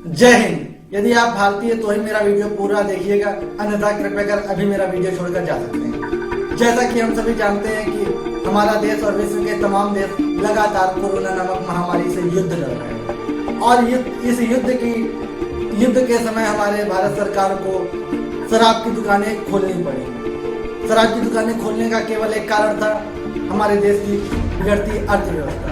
जय हिंद। यदि आप भारतीय तो ही मेरा वीडियो पूरा देखिएगा, अन्यथा कृपया कर अभी मेरा वीडियो छोड़कर जा सकते हैं। जैसा कि हम सभी जानते हैं कि हमारा देश और विश्व के तमाम देश लगातार कोरोना नामक महामारी से युद्ध लड़ रहे हैं और इस युद्ध के समय हमारे भारत सरकार को शराब की दुकानें खोलनी पड़ी। शराब की दुकानें खोलने का केवल एक कारण था, हमारे देश की बिगड़ती अर्थव्यवस्था।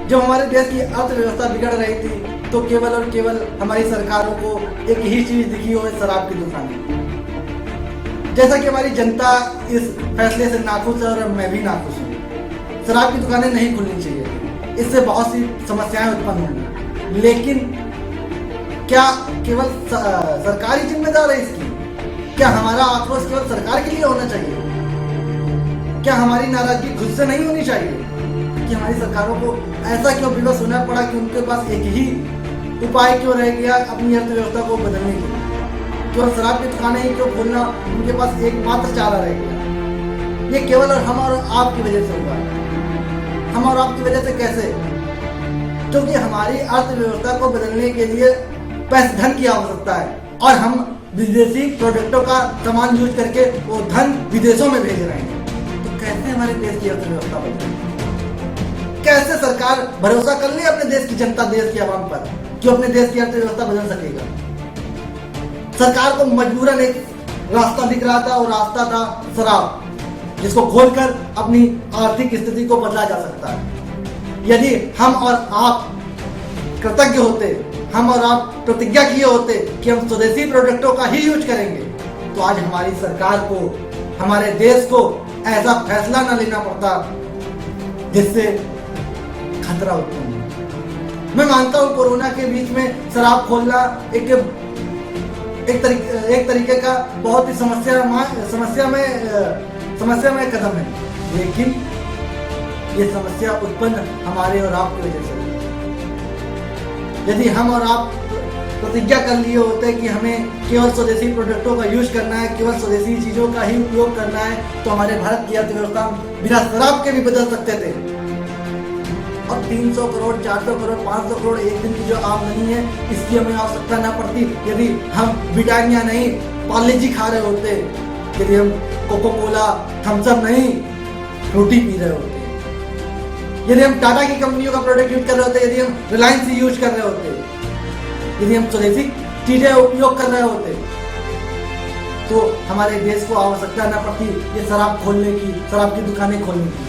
जब हमारे देश की अर्थव्यवस्था बिगड़ रही थी तो केवल और केवल हमारी सरकारों को एक ही चीज दिखी हो, शराब की दुकानें। जैसा कि हमारी जनता इस फैसले से नाखुश है और मैं भी नाखुश हूँ। शराब की दुकानें नहीं खुलनी चाहिए, इससे बहुत सी समस्याएं उत्पन्न होंगी। लेकिन क्या केवल सरकार ही जिम्मेदार है इसकी? क्या हमारा आक्रोश केवल सरकार के लिए होना चाहिए? क्या हमारी नाराजगी खुद से नहीं होनी चाहिए कि हमारी सरकारों को ऐसा क्यों विवश होना पड़ा कि उनके पास एक ही उपाय क्यों रह गया अपनी अर्थव्यवस्था को बदलने के लिए? केवल शराब की दुकानें ही क्यों खोलना उनके पास एकमात्र चारा रह गया? ये केवल और हम और आपकी वजह से हुआ। हम और आपकी वजह से कैसे? क्योंकि हमारी अर्थव्यवस्था को बदलने के लिए पैसे धन की आवश्यकता है और हम विदेशी प्रोडक्टों का सामान यूज करके वो धन विदेशों में भेज रहे हैं। तो कैसे हमारे देश की अर्थव्यवस्था बदलेगी? कैसे सरकार भरोसा कर ले अपने देश की जनता, देश की आवाम पर कि अपने देश की अर्थव्यवस्था बदल सकेगा? सरकार को मजबूरन एक रास्ता दिख रहा था और रास्ता था शराब, जिसको खोलकर अपनी आर्थिक स्थिति को बदला जा सकता है। यदि हम और आप कृतज्ञ होते, हम और आप प्रतिज्ञा किए होते कि हम स्वदेशी प्रोडक्टों का ही यूज करेंगे, तो आज हमारी सरकार को, हमारे देश को ऐसा फैसला न लेना पड़ता जिससे खतरा उत्पन्न हो। मैं मानता हूं कोरोना के बीच में शराब खोलना एक तरीके का बहुत ही समस्या में कदम है, लेकिन ये समस्या उत्पन्न हमारे और आपकी वजह से हुई। यदि हम और आप प्रतिज्ञा कर लिए होते कि हमें केवल स्वदेशी प्रोडक्टों का यूज करना है, केवल स्वदेशी चीजों का ही उपयोग करना है, तो हमारे भारत की अर्थव्यवस्था बिना शराब के भी बदल सकते थे। और 300 करोड़, 400 करोड़, 500 करोड़ एक दिन की जो आमदनी है, इसकी हमें आवश्यकता ना पड़ती यदि हम विटामिन नहीं पार्ले-जी खा रहे होते, यदि हम कोको कोला, थम्स अप नहीं फ्रूटी पी रहे होते, यदि हम टाटा की कंपनियों का प्रोडक्ट यूज कर रहे होते, यदि हम रिलायंस यूज कर रहे होते, यदि हम स्वदेशी चीजें उपयोग कर रहे होते, तो हमारे देश को आवश्यकता न पड़ती ये शराब खोलने की, शराब की दुकानें खोलने की।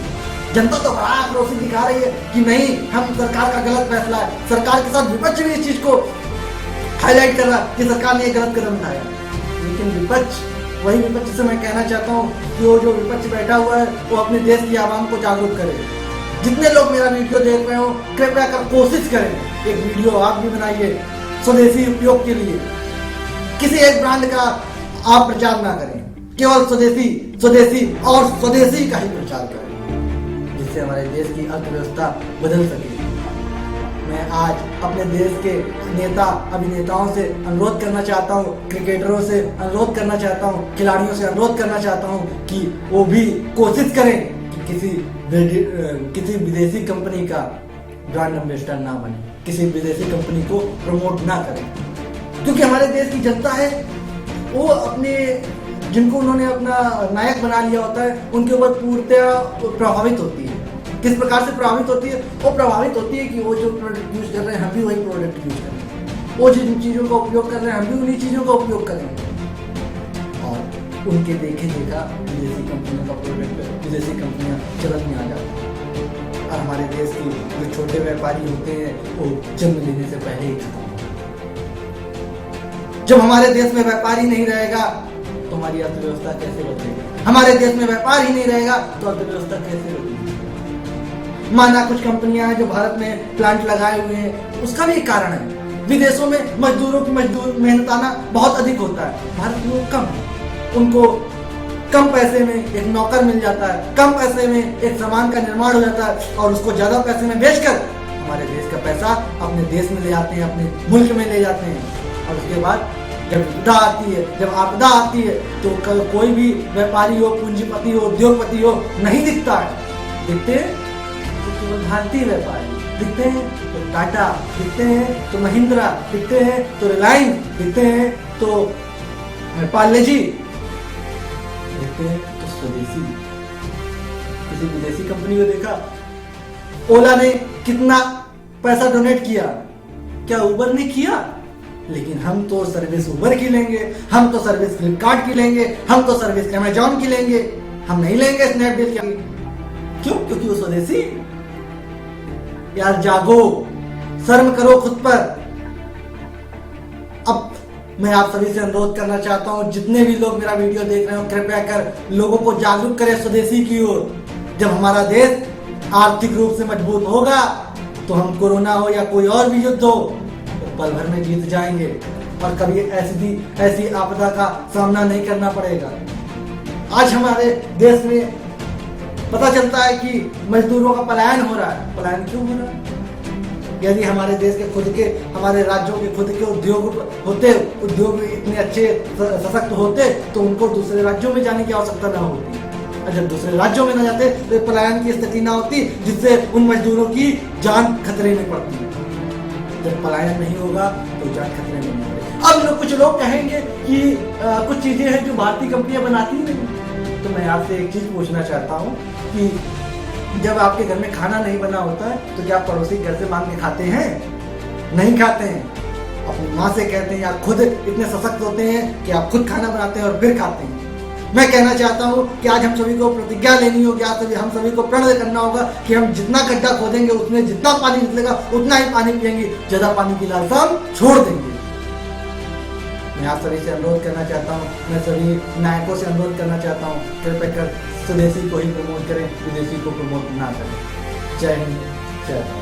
जनता तो बड़ा आक्रोश दिखा रही है कि नहीं, हम सरकार का गलत फैसला है। सरकार के साथ विपक्ष भी इस चीज को हाईलाइट कर रहा है कि सरकार ने एक गलत कदम उठाया। लेकिन वही विपक्ष से मैं कहना चाहता हूँ कि वो जो विपक्ष बैठा हुआ है वो अपने देश की आवाम को जागरूक करे। जितने लोग मेरा वीडियो देख रहे हो, कृपया कर कोशिश करें, एक वीडियो आप भी बनाइए स्वदेशी उपयोग के लिए। किसी एक ब्रांड का आप प्रचार ना करें, केवल स्वदेशी और स्वदेशी का ही प्रचार करें, जिससे हमारे देश की अर्थव्यवस्था बदल सके। मैं आज अपने देश के नेता अभिनेताओं से अनुरोध करना चाहता हूँ, क्रिकेटरों से अनुरोध करना चाहता हूँ, खिलाड़ियों से अनुरोध करना चाहता हूँ कि वो भी कोशिश करें कि किसी विदेशी कंपनी का ब्रांड एम्बेसडर ना बने, किसी विदेशी कंपनी को प्रमोट ना करें। क्योंकि हमारे देश की जनता है, वो अपने जिनको उन्होंने अपना नायक बना लिया होता है, उनके ऊपर पूर्णतया प्रभावित होती है। किस प्रकार से प्रभावित होती है? वो प्रभावित होती है कि वो जो प्रोडक्ट यूज कर रहे हैं हम भी वही प्रोडक्ट यूज करें, वो जिन चीज़ों का उपयोग कर रहे हैं हम भी उन्हीं चीज़ों का उपयोग करेंगे। और उनके देखा विदेशी कंपनियों का प्रोडक्ट, विदेशी कंपनियां चलन में आ जाती हैं और हमारे देश के जो छोटे व्यापारी होते हैं वो जन्म लेने से पहले ही खत्म। जब हमारे देश में व्यापारी नहीं रहेगा तो हमारी अर्थव्यवस्था कैसे बदलेगी? हमारे देश में व्यापार ही नहीं रहेगा तो अर्थव्यवस्था कैसे बदलेगी? माना कुछ कंपनियां हैं जो भारत में प्लांट लगाए हुए हैं, उसका भी एक कारण है। विदेशों में मजदूरों की मेहनताना बहुत अधिक होता है, भारत में कम है। उनको कम पैसे में एक नौकर मिल जाता है, कम पैसे में एक सामान का निर्माण हो जाता है और उसको ज्यादा पैसे में बेचकर हमारे देश का पैसा अपने देश में ले जाते हैं, अपने मुल्क में ले जाते हैं। और उसके बाद जब विपदा आती है, जब आपदा आती है, तो कोई भी व्यापारी हो, पूंजीपति हो, उद्योगपति हो, नहीं दिखता है। दिखते हैं तो केवल भारतीय व्यापारी, दिखते हैं तो टाटा, दिखते हैं तो महिंद्रा, दिखते हैं तो रिलायंस, दिखते हैं तो पार्ले-जी, दिखते हैं तो स्वदेशी। किसी विदेशी कंपनी को देखा? ओला ने कितना पैसा डोनेट किया? क्या उबर ने किया? लेकिन हम तो सर्विस उबर की लेंगे, हम तो सर्विस फ्लिपकार्ट की लेंगे, हम तो सर्विस अमेजॉन की लेंगे, हम नहीं लेंगे स्नैपडील की। क्यों? क्योंकि वो स्वदेशी। यार जागो, शर्म करो खुद पर। अब मैं आप सभी से अनुरोध करना चाहता हूं, जितने भी लोग मेरा वीडियो देख रहे हो, कृपया कर लोगों को जागरूक करें स्वदेशी की ओर। जब हमारा देश आर्थिक रूप से मजबूत होगा तो हम कोरोना हो या कोई और भी युद्ध हो तो पल भर में जीत जाएंगे और कभी ऐसी आपदा का सामना नहीं करना पड़ेगा। आज हमारे देश में पता चलता है कि मजदूरों का पलायन हो रहा है। पलायन क्यों हो रहा है? यदि हमारे देश के खुद के, हमारे राज्यों के खुद के उद्योग होते, उद्योग इतने अच्छे सशक्त होते तो उनको दूसरे राज्यों में जाने की आवश्यकता न होती। और जब दूसरे राज्यों में न जाते तो पलायन की स्थिति न होती, जिससे उन मजदूरों की जान खतरे में पड़ती। जब पलायन नहीं होगा तो जान खतरे में नहीं पड़ेगी। अब कुछ लोग कहेंगे कि कुछ चीजें हैं जो भारतीय कंपनियां बनाती नहीं। तो मैं आपसे एक चीज पूछना चाहता हूँ कि जब आपके घर में खाना नहीं बना होता है तो क्या आप पड़ोसी घर से मांग के खाते हैं? नहीं खाते हैं। अपनी माँ से कहते हैं, या खुद इतने सशक्त होते हैं कि आप खुद खाना बनाते हैं और फिर खाते हैं। मैं कहना चाहता हूं कि आज हम सभी को प्रतिज्ञा लेनी होगी, आज हम सभी को प्रण करना होगा कि हम जितना गड्ढा खोदेंगे उसमें जितना पानी निकलेगा उतना ही पानी पिएंगे, ज्यादा पानी की लालसा हम छोड़ देंगे। मैं आप सभी से अनुरोध करना चाहता हूं, मैं सभी नायकों से अनुरोध करना चाहता हूं, कृपया कर स्वदेशी को ही प्रमोट करें, विदेशी को प्रमोट ना करें। जय हिंद, जय भारत।